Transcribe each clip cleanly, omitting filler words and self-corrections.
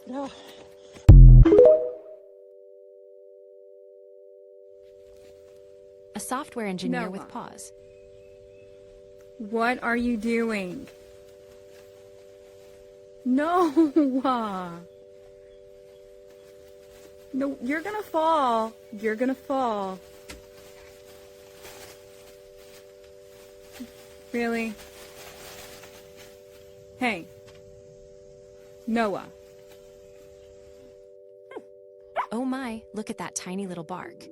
No. A software engineer Noah. with paws. What are you doing? Noah. No, you're gonna fall. You're gonna fall. Really? Hey. Noah. Oh my, look at that tiny little bark.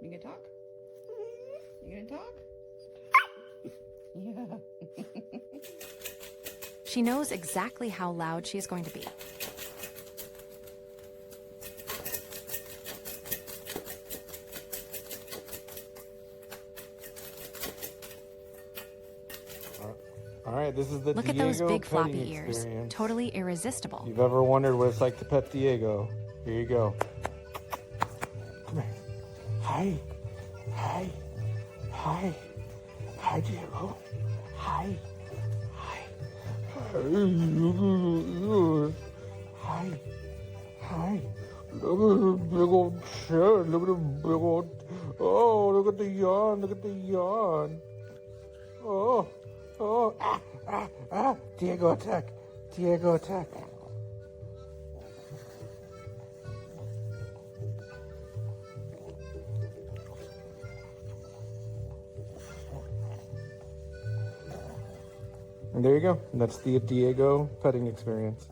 You gonna talk? You gonna talk? Yeah. She knows exactly how loud she's going to be. All right, this is the Look at Diego those big petting floppy ears. experience. Totally irresistible. If you've ever wondered what it's like to pet Diego, here you go. Come here. Hi. Hi. Hi. Hi, Diego. Hi. Hi. Hi. Hi. Look at the big old shirt. Look at the big old... Oh, look at the yawn. Look at the yawn. Oh. Oh. Ah. Ah. Ah. Diego attack. Diego attack. And there you go. That's the Diego petting experience.